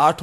8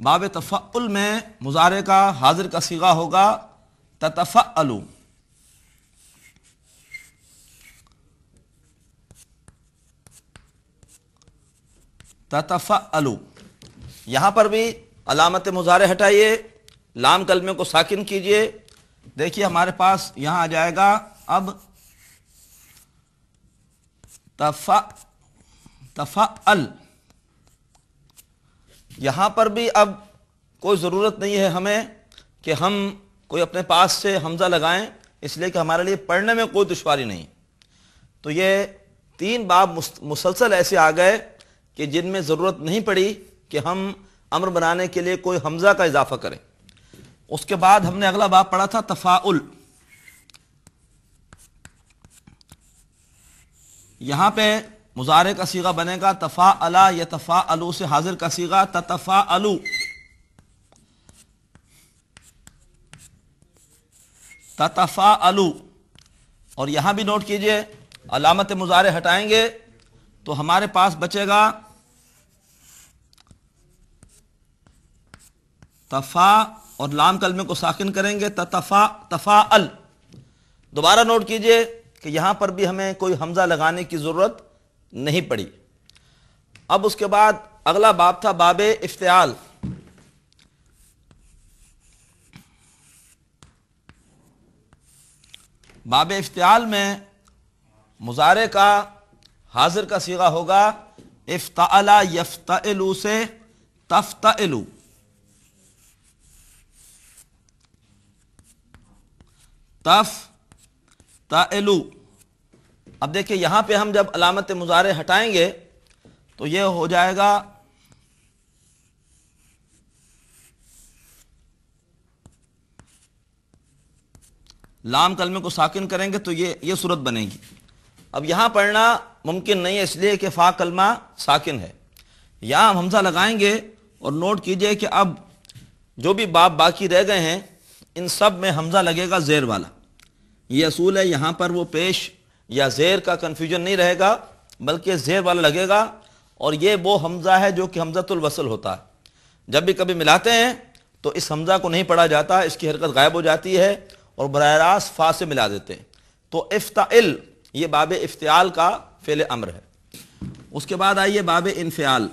باب تفعل میں مضارع کا حاضر کا صیغہ ہوگا تتفعلو، تتفعلو۔ یہاں پر بھی علامت مضارع ہٹائیے، لام کلمے کو ساکن کیجئے۔ دیکھیے ہمارے پاس یہاں آ جائے گا اب تفعل۔ یہاں پر بھی اب کوئی ضرورت نہیں ہے ہمیں کہ ہم کوئی اپنے پاس سے حمزہ لگائیں، اس لیے کہ ہمارے لیے پڑھنے میں کوئی دشواری نہیں۔ تو یہ 3 باب مسلسل ایسے آ گئے کہ جن میں ضرورت نہیں پڑی کہ ہم امر بنانے کے لیے کوئی حمزہ کا اضافہ کریں۔ اس کے بعد ہم نے اگلا باب پڑھا تھا تفاعل۔ یہاں پہ مضارع کا صیغہ بنے گا تفاعلا، یتفاعلو سے حاضر کا صیغہ تتفاعلو۔ تتفاعلو، اور یہاں بھی نوٹ کیجئے علامت مضارع ہٹائیں گے تو ہمارے پاس بچے گا تفا، اور لام کلمے کو ساکن کریں گے تفاعل۔ دوبارہ نوٹ کیجئے کہ یہاں پر بھی ہمیں کوئی حمزہ لگانے کی ضرورت نہیں پڑی۔ اب اس کے بعد اگلا باب تھا باب افتعال۔ باب افتعال میں مضارع کا حاضر کا صیغہ ہوگا افتعلا، یفتعلو سے تفتعلو۔ تفتعلو۔ اب دیکھیں یہاں پہ ہم جب علامت مضارع ہٹائیں گے تو یہ ہو جائے گا لام کلمے کو ساکن کریں گے تو یہ صورت بنے گی۔ اب یہاں پڑھنا ممکن نہیں ہے اس لیے کہ فا کلمہ ساکن ہے۔ یہاں ہم حمزہ لگائیں گے، اور نوٹ کیجئے کہ اب جو بھی باب باقی رہ گئے ہیں ان سب میں حمزہ لگے گا زیر والا۔ یہ اصول ہے، یہاں پر وہ پیش یا زیر کا کنفیوژن نہیں رہے گا، بلکہ زیر والا لگے گا، اور یہ وہ حمزہ ہے جو کہ حمزۃ الوصل ہوتا ہے۔ جب بھی کبھی ملاتے ہیں تو اس حمزہ کو نہیں پڑھا جاتا، اس کی حرکت غائب ہو جاتی ہے اور براہ راست فا سے ملا دیتے ہیں۔ تو افتعل یہ باب افتعال کا فعل امر ہے۔ اس کے بعد آئیے باب انفعال۔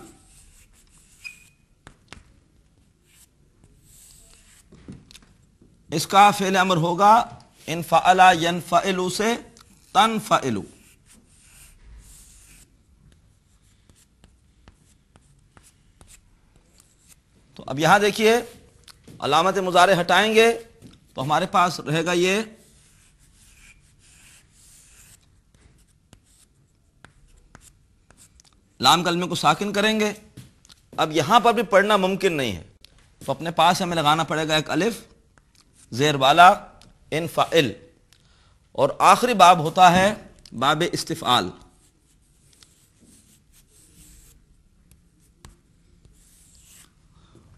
اس کا فعل امر ہوگا انفعلا، ینفعلو سے تنفعلو۔ تو اب یہاں دیکھیے علامت مضارع ہٹائیں گے تو ہمارے پاس رہے گا یہ لام کلمے کو ساکن کریں گے۔ اب یہاں پر بھی پڑھنا ممکن نہیں ہے تو اپنے پاس ہمیں لگانا پڑے گا ایک الف زیر والا انفعل۔ اور آخری باب ہوتا ہے باب استفعال۔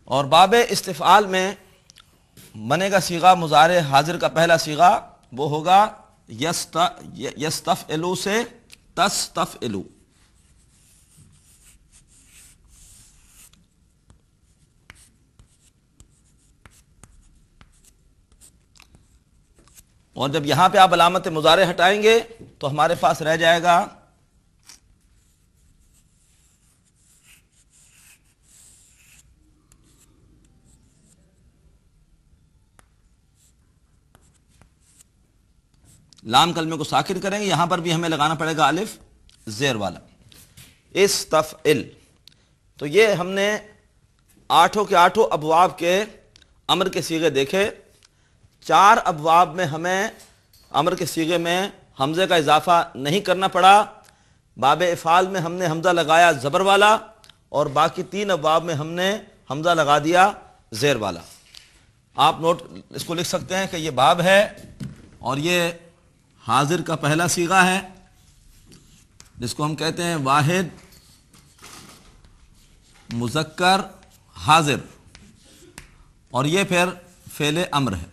اور باب استفعال میں بنے گا صیغہ مضارع حاضر کا پہلا صیغہ، وہ ہوگا یستفعلو سے تستفعلو۔ اور جب یہاں پہ آپ علامت مضارع ہٹائیں گے تو ہمارے پاس رہ جائے گا لام کلمے کو ساکن کریں گے، یہاں پر بھی ہمیں لگانا پڑے گا الف زیر والا استفعل۔ تو یہ ہم نے 8 کے 8 ابواب کے امر کے صیغے دیکھے۔ 4 ابواب میں ہمیں امر کے صیغے میں حمزے کا اضافہ نہیں کرنا پڑا۔ باب افعال میں ہم نے حمزہ لگایا زبر والا، اور باقی 3 ابواب میں ہم نے حمزہ لگا دیا زیر والا۔ آپ نوٹ اس کو لکھ سکتے ہیں کہ یہ باب ہے اور یہ حاضر کا پہلا صیغہ ہے جس کو ہم کہتے ہیں واحد مذکر حاضر، اور یہ پھر فعل امر ہے۔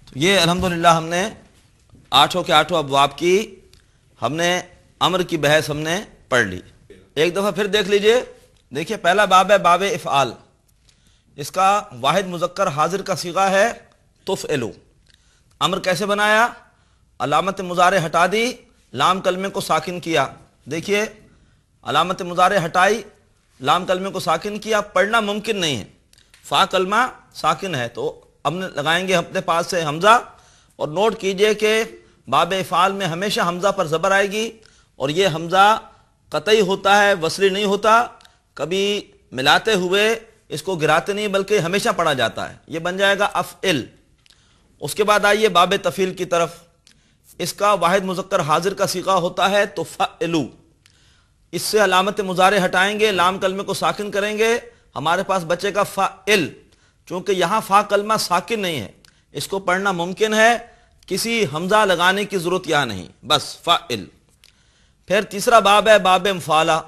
تو یہ الحمدللہ ہم نے 8 کے 8 ابواب کی ہم نے امر کی بحث ہم نے پڑھ لی۔ ایک دفعہ پھر دیکھ لیجئے، دیکھیے پہلا باب ہے باب افعال، اس کا واحد مذکر حاضر کا صیغہ ہے تفعلو۔ امر کیسے بنایا؟ علامت مضارع ہٹا دی، لام کلمے کو ساکن کیا۔ دیکھیے علامت مضارع ہٹائی، لام کلمے کو ساکن کیا، پڑھنا ممکن نہیں ہے، فا کلمہ ساکن ہے، تو اب لگائیں گے اپنے پاس سے حمزہ، اور نوٹ کیجئے کہ باب افعال میں ہمیشہ حمزہ پر زبر آئے گی، اور یہ حمزہ قطعی ہوتا ہے، وصلی نہیں ہوتا، کبھی ملاتے ہوئے اس کو گراتے نہیں بلکہ ہمیشہ پڑھا جاتا ہے، یہ بن جائے گا افعل۔ اس کے بعد آئیے باب تفعیل کی طرف، اس کا واحد مذکر حاضر کا صیغہ ہوتا ہے تفعلو۔ اس سے علامت مضارع ہٹائیں گے، لام کلمے کو ساکن کریں گے، ہمارے پاس بچے گا فعل۔ چونکہ یہاں فا کلمہ ساکن نہیں ہے، اس کو پڑھنا ممکن ہے، کسی حمزہ لگانے کی ضرورت یہاں نہیں، بس فعل۔ پھر تیسرا باب ہے باب مفعلہ،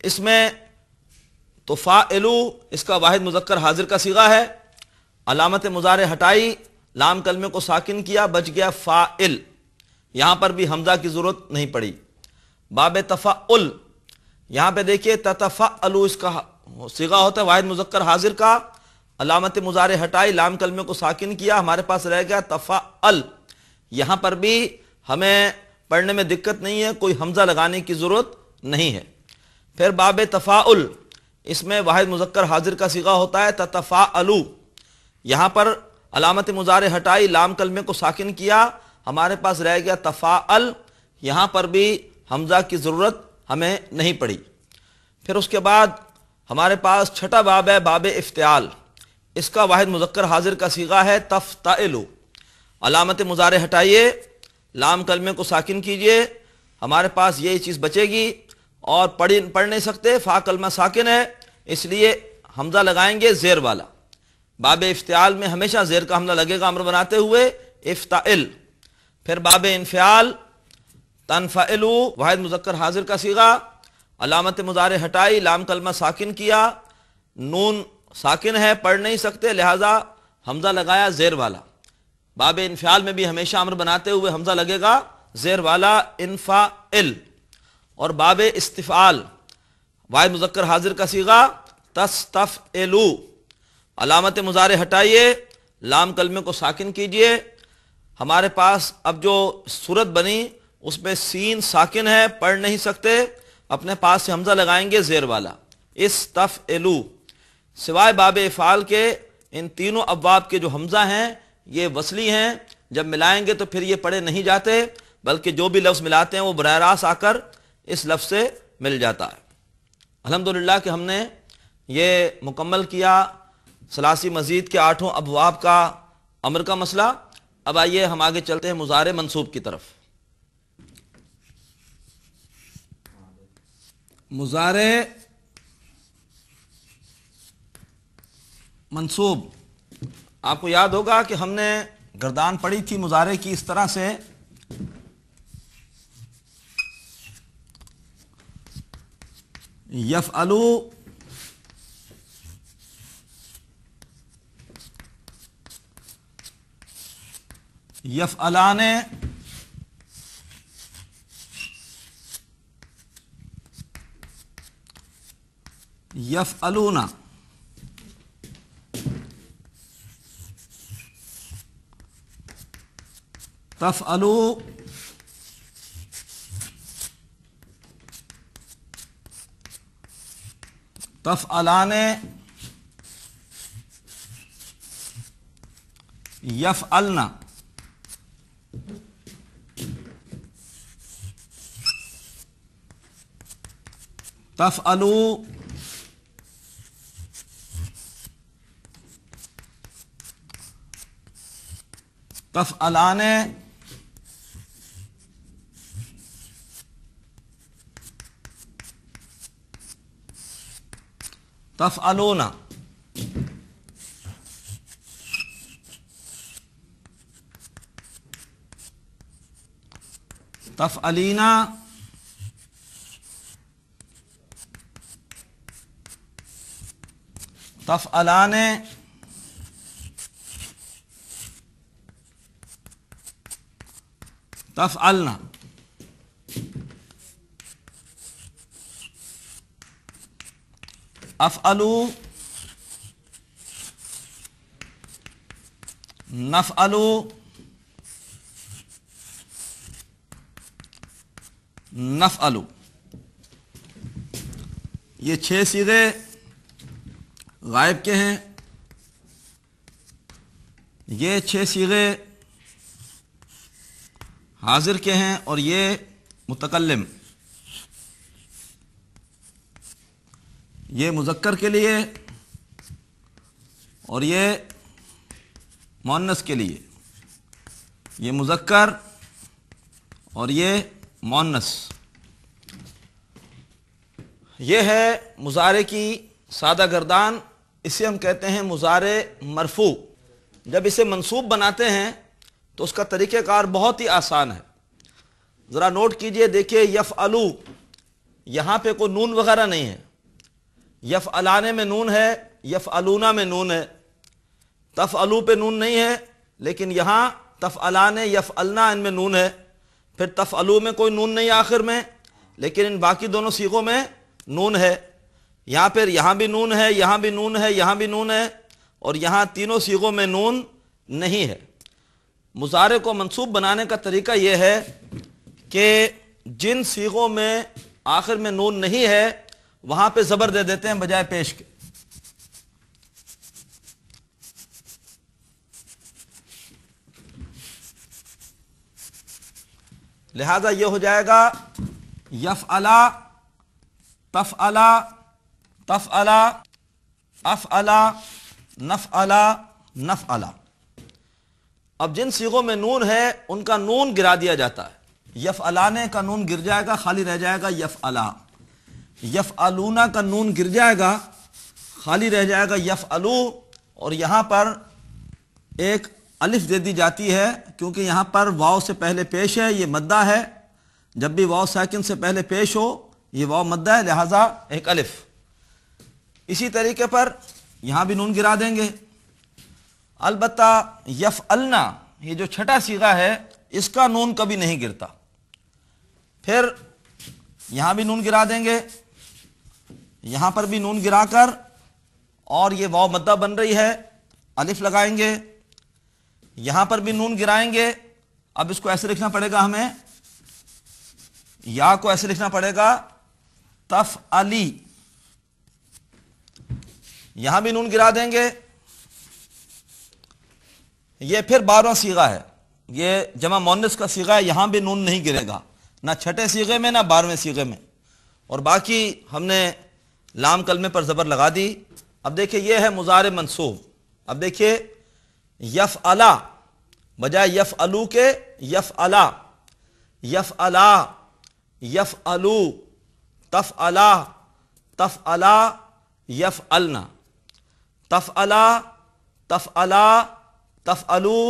اس میں تفعلو اس کا واحد مذکر حاضر کا صیغہ ہے، علامت مضارع ہٹائی، لام کلمے کو ساکن کیا، بچ گیا فاعل، یہاں پر بھی حمزہ کی ضرورت نہیں پڑی۔ باب تفعل، یہاں پہ دیکھیے تتفعلو اس کا صیغہ ہوتا ہے واحد مذکر حاضر کا، علامت مضارع ہٹائی، لام کلمے کو ساکن کیا، ہمارے پاس رہ گیا تفعل، یہاں پر بھی ہمیں پڑھنے میں دقت نہیں ہے، کوئی حمزہ لگانے کی ضرورت نہیں ہے۔ پھر باب تفاعل، اس میں واحد مذکر حاضر کا صیغہ ہوتا ہے تتفاعلو، یہاں پر علامت مضارع ہٹائی، لام کلمے کو ساکن کیا، ہمارے پاس رہ گیا تفاعل، یہاں پر بھی حمزہ کی ضرورت ہمیں نہیں پڑی۔ پھر اس کے بعد ہمارے پاس چھٹا باب ہے باب افتعال، اس کا واحد مذکر حاضر کا صیغہ ہے تفتعلو، علامت مضارع ہٹائیے، لام کلمے کو ساکن کیجئے، ہمارے پاس یہی چیز بچے گی، اور پڑھ نہیں سکتے، فا کلمہ ساکن ہے، اس لیے حمزہ لگائیں گے زیر والا۔ باب افتعال میں ہمیشہ زیر کا حمزہ لگے گا امر بناتے ہوئے، افتعل۔ پھر باب انفعال، تنفعلو واحد مذکر حاضر کا صیغہ، علامت مضارع ہٹائی، لام کلمہ ساکن کیا، نون ساکن ہے، پڑھ نہیں سکتے، لہذا حمزہ لگایا زیر والا۔ باب انفعال میں بھی ہمیشہ امر بناتے ہوئے حمزہ لگے گا زیر والا، انفعل۔ اور باب استفعال، واحد مذکر حاضر کا صیغہ تستفعلو، علامت مضارع ہٹائیے، لام کلمے کو ساکن کیجئے، ہمارے پاس اب جو صورت بنی اس میں سین ساکن ہے، پڑھ نہیں سکتے، اپنے پاس سے حمزہ لگائیں گے زیر والا، استفعلو۔ سوائے باب افعال کے ان تینوں ابواب کے جو حمزہ ہیں یہ وصلی ہیں، جب ملائیں گے تو پھر یہ پڑھے نہیں جاتے، بلکہ جو بھی لفظ ملاتے ہیں وہ براہ راست آ کر اس لفظ سے مل جاتا ہے۔ الحمدللہ کہ ہم نے یہ مکمل کیا ثلاثی مزید کے 8 ابواب کا امر کا مسئلہ۔ اب آئیے ہم آگے چلتے ہیں مضارع منصوب کی طرف۔ مضارع منصوب، آپ کو یاد ہوگا کہ ہم نے گردان پڑھی تھی مضارع کی اس طرح سے، یفعلو، یفعلان، یفعلون، تفعلو، تفعلان، یفعلن، تفعلو، تفعلان، تفعلون، تفعلین، تفعلان، تفعلن۔ افعلو نفعلو نفعلو، یہ 6 صیغے غائب کے ہیں، یہ 6 صیغے حاضر کے ہیں، اور یہ متکلم، یہ مذکر کے لیے اور یہ مؤنث کے لیے، یہ مذکر اور یہ مؤنث۔ یہ ہے مضارع کی سادہ گردان، اسے ہم کہتے ہیں مضارع مرفوع۔ جب اسے منصوب بناتے ہیں تو اس کا طریقہ کار بہت ہی آسان ہے، ذرا نوٹ کیجئے، دیکھیے یفعلو، یہاں پہ کوئی نون وغیرہ نہیں ہے، یفعلانے میں نون ہے، یفعلونا میں نون ہے، تفعلو پہ نون نہیں ہے، لیکن یہاں تفعلانے یفعلنا ان میں نون ہے، پھر تفعلو میں کوئی نون نہیں آخر میں، لیکن ان باقی دونوں صیغوں میں نون ہے، یہاں بھی نون ہے، یہاں بھی نون ہے، یہاں بھی نون ہے، اور یہاں تینوں صیغوں میں نون نہیں ہے۔ مضارع کو منصوب بنانے کا طریقہ یہ ہے کہ جن صیغوں میں آخر میں نون نہیں ہے وہاں پہ زبر دے دیتے ہیں بجائے پیش کے۔ لہذا یہ ہو جائے گا یفعلا تفعلا تفعلا افعلا نفعلا نفعلا۔ اب جن صیغوں میں نون ہے ان کا نون گرا دیا جاتا ہے، یفعلانے کا نون گر جائے گا، خالی رہ جائے گا یفعلا، یفعلونا کا نون گر جائے گا، خالی رہ جائے گا یفعلو، اور یہاں پر ایک الف دے دی جاتی ہے کیونکہ یہاں پر واو سے پہلے پیش ہے، یہ مدہ ہے، جب بھی واو ساکن سے پہلے پیش ہو یہ واو مدہ ہے، لہذا ایک الف۔ اسی طریقے پر یہاں بھی نون گرا دیں گے، البتہ یفعلنا یہ جو چھٹا صیغہ ہے اس کا نون کبھی نہیں گرتا، پھر یہاں بھی نون گرا دیں گے، یہاں پر بھی نون گرا کر، اور یہ واو مدہ بن رہی ہے، الف لگائیں گے، یہاں پر بھی نون گرائیں گے۔ اب اس کو ایسے لکھنا پڑے گا، ہمیں یا کو ایسے لکھنا پڑے گا تفعلی، یہاں بھی نون گرا دیں گے، یہ پھر 12واں صیغہ ہے، یہ جمع مؤنث کا صیغہ ہے، یہاں بھی نون نہیں گرے گا، نہ چھٹے صیغے میں نہ 12ویں صیغے میں، اور باقی ہم نے لام کلمے پر زبر لگا دی۔ اب دیکھیں یہ ہے مضارع منصوب۔ اب دیکھیں یفعلا بجائے یفعلو کے یفعلا، یفعلا یفعلو تفعلا تفعلا یفعلنا، تفعلا تفعلا تفعلو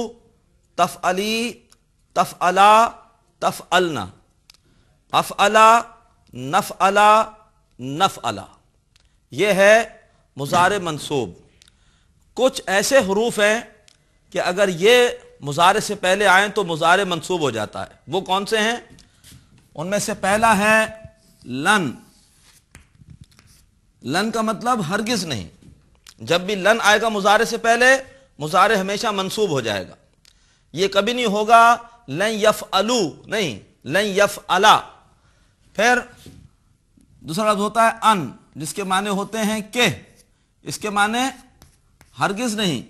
تفعلی تفعلا تفعلنا، افعلا نفعلا نفعلا۔ یہ ہے مضارع منصوب۔ کچھ ایسے حروف ہیں کہ اگر یہ مضارع سے پہلے آئیں تو مضارع منصوب ہو جاتا ہے، وہ کون سے ہیں؟ ان میں سے پہلا ہے لن۔ لن کا مطلب ہرگز نہیں، جب بھی لن آئے گا مضارع سے پہلے مضارع ہمیشہ منصوب ہو جائے گا، یہ کبھی نہیں ہوگا لن یفعلو، نہیں، لن یفعلا۔ پھر دوسرا لفظ ہوتا ہے ان، جس کے معنی ہوتے ہیں کہ، اس کے معنی ہرگز نہیں،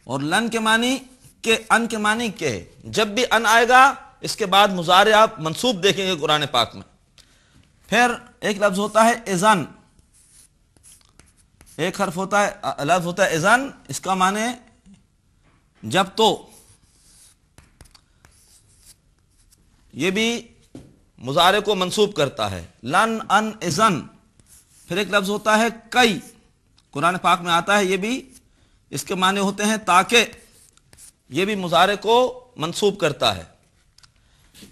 اور لن کے معنی کہ، ان کے معنی کہ، جب بھی ان آئے گا اس کے بعد مضارع آپ منصوب دیکھیں گے قرآن پاک میں۔ پھر ایک لفظ ہوتا ہے اذن، ایک حرف ہوتا ہے، لفظ ہوتا ہے اذن، اس کا معنی جب تو، یہ بھی مضارع کو منصوب کرتا ہے، لن ان اذن۔ پھر ایک لفظ ہوتا ہے کئی، قرآن پاک میں آتا ہے، یہ بھی اس کے معنی ہوتے ہیں تاکہ، یہ بھی مضارع کو منصوب کرتا ہے۔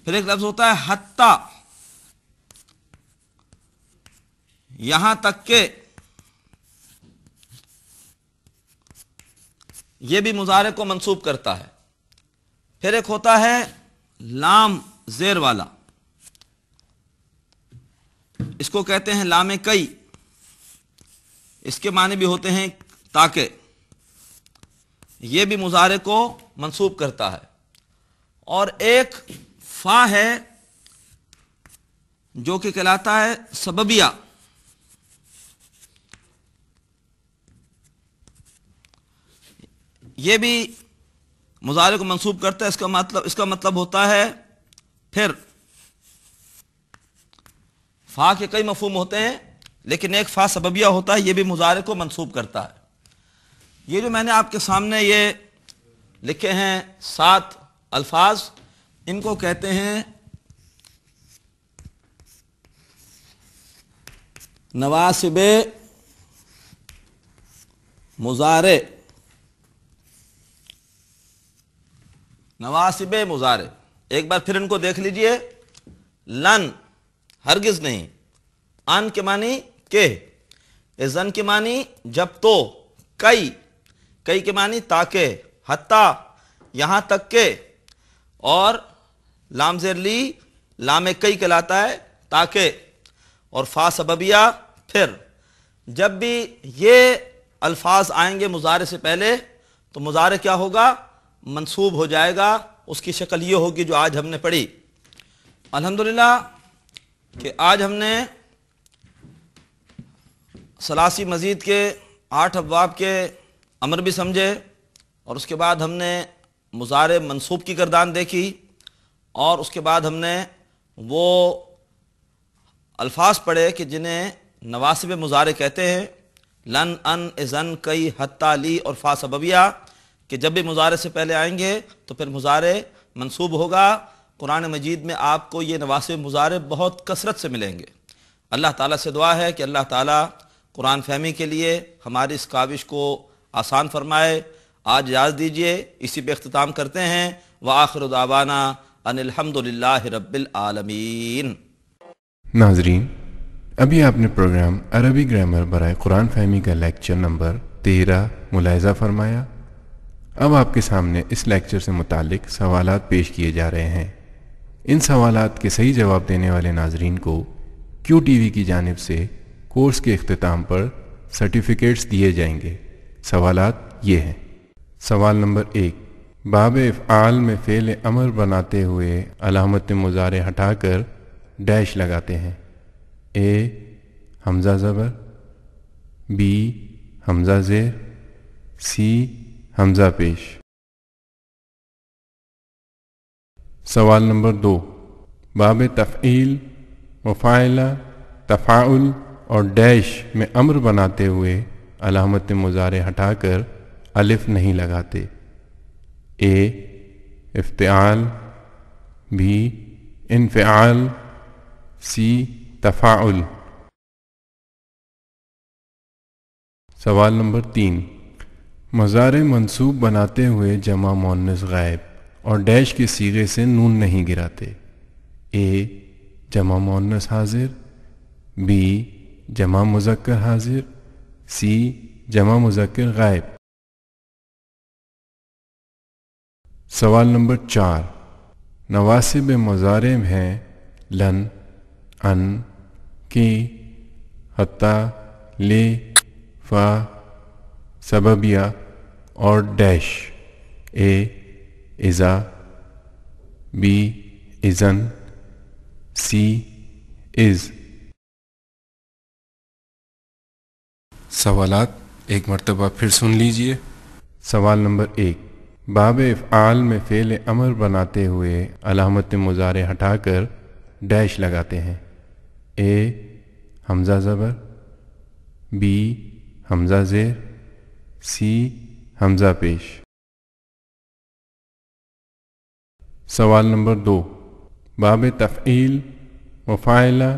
پھر ایک لفظ ہوتا ہے حتی، یہاں تک کہ، یہ بھی مضارع کو منصوب کرتا ہے۔ پھر ایک ہوتا ہے لام زیر والا، اس کو کہتے ہیں لام کئی، اس کے معنی بھی ہوتے ہیں تاکہ، یہ بھی مضارع کو منصوب کرتا ہے. اور ایک فا ہے جو کہ کہلاتا ہے سببیہ. یہ بھی مضارع کو منصوب کرتا ہے. اس کا مطلب ہوتا ہے پھر. فا کے کئی مفہوم ہوتے ہیں لیکن ایک فا سببیہ ہوتا ہے، یہ بھی مضارع کو منصوب کرتا ہے. یہ جو میں نے آپ کے سامنے یہ لکھے ہیں 7 الفاظ، ان کو کہتے ہیں نواصب مضارع. نواصب مضارع ایک بار پھر ان کو دیکھ لیجئے. لن ہرگز نہیں، ان کے معنی کہ، اذن کے معنی جب تو، کئی کے معنی تاکہ، حتیٰ یہاں تک کہ، اور لام زیر لی لام کئی کہلاتا ہے تاکہ، اور فا سببیہ پھر. جب بھی یہ الفاظ آئیں گے مضارع سے پہلے تو مضارع کیا ہوگا؟ منصوب ہو جائے گا. اس کی شکل یہ ہوگی جو آج ہم نے پڑھی. الحمدللہ کہ آج ہم نے ثلاثی مزید کے 8 ابواب کے امر بھی سمجھے، اور اس کے بعد ہم نے مضارع منصوب کی گردان دیکھی، اور اس کے بعد ہم نے وہ الفاظ پڑھے کہ جنہیں نواصب مضارع کہتے ہیں. لن، ان، اذن، کئی، حتیٰ، لی اور فا سببیہ، کہ جب بھی مضارع سے پہلے آئیں گے تو پھر مضارع منصوب ہوگا. قرآن مجید میں آپ کو یہ نواصب مضارع بہت کثرت سے ملیں گے. اللہ تعالیٰ سے دعا ہے کہ اللہ تعالیٰ قرآن فہمی کے لیے ہماری اس کاوش کو آسان فرمائے. آج اجازت دیجیے، اسی پہ اختتام کرتے ہیں. وآخر دعوانا ان الحمدللہ رب العالمین. ناظرین، ابھی آپ نے پروگرام عربی گرامر برائے قرآن فہمی کا لیکچر نمبر 13 ملاحظہ فرمایا. اب آپ کے سامنے اس لیکچر سے متعلق سوالات پیش کیے جا رہے ہیں. ان سوالات کے صحیح جواب دینے والے ناظرین کو کیو ٹی وی کی جانب سے کورس کے اختتام پر سرٹیفکیٹس دیے جائیں گے. سوالات یہ ہیں. سوال نمبر 1، باب افعال میں فعل امر بناتے ہوئے علامت مضارع ہٹا کر ڈیش لگاتے ہیں. اے حمزہ زبر، بی حمزہ زیر، سی حمزہ پیش. سوال نمبر 2، باب تفعیل، مفاعلہ، تفاعل اور ڈیش میں امر بناتے ہوئے علامت مضارع ہٹا کر الف نہیں لگاتے. اے افتعال، بی انفعال، سی تفاعل. سوال نمبر 3، مضارع منصوب بناتے ہوئے جمع مؤنث غائب اور ڈیش کے صیغے سے نون نہیں گراتے. اے جمع مؤنث حاضر، بی جمع مذکر حاضر، سی جمع مذکر غائب. سوال نمبر 4، نواصب مضارع ہیں لن، ان، کی، حتیٰ، لے، فا، سببیہ اور ڈیش. اے اذا، بی اذن، سی از. سوالات ایک مرتبہ پھر سن لیجئے. سوال نمبر 1، باب افعال میں فعل امر بناتے ہوئے علامت مضارع ہٹا کر ڈیش لگاتے ہیں. اے حمزہ زبر، بی حمزہ زیر، سی حمزہ پیش. سوال نمبر 2، باب تفعیل، مفاعلہ،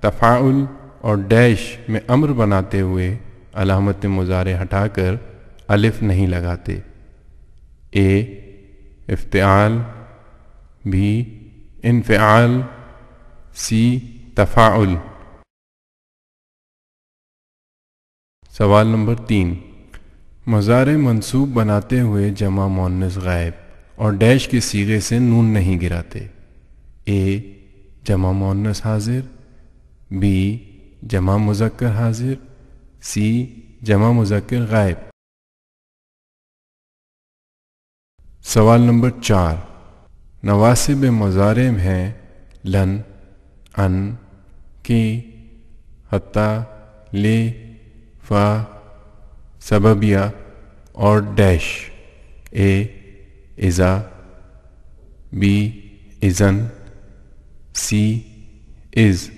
تفاعل اور ڈیش میں امر بناتے ہوئے علامت مضارع ہٹا کر الف نہیں لگاتے. اے افتعال، بی انفعال، سی تفاعل. سوال نمبر 3، مضارع منصوب بناتے ہوئے جمع مؤنث غائب اور ڈیش کے صیغے سے نون نہیں گراتے. اے جمع مؤنث حاضر، بی جمع مذکر حاضر، سی جمع مذکر غائب. سوال نمبر 4. نواسب مضارع ہیں لن، ان، کی، حتی، لی، فا، سببیہ اور ڈیش. اے اذا، بی اذن، سی از.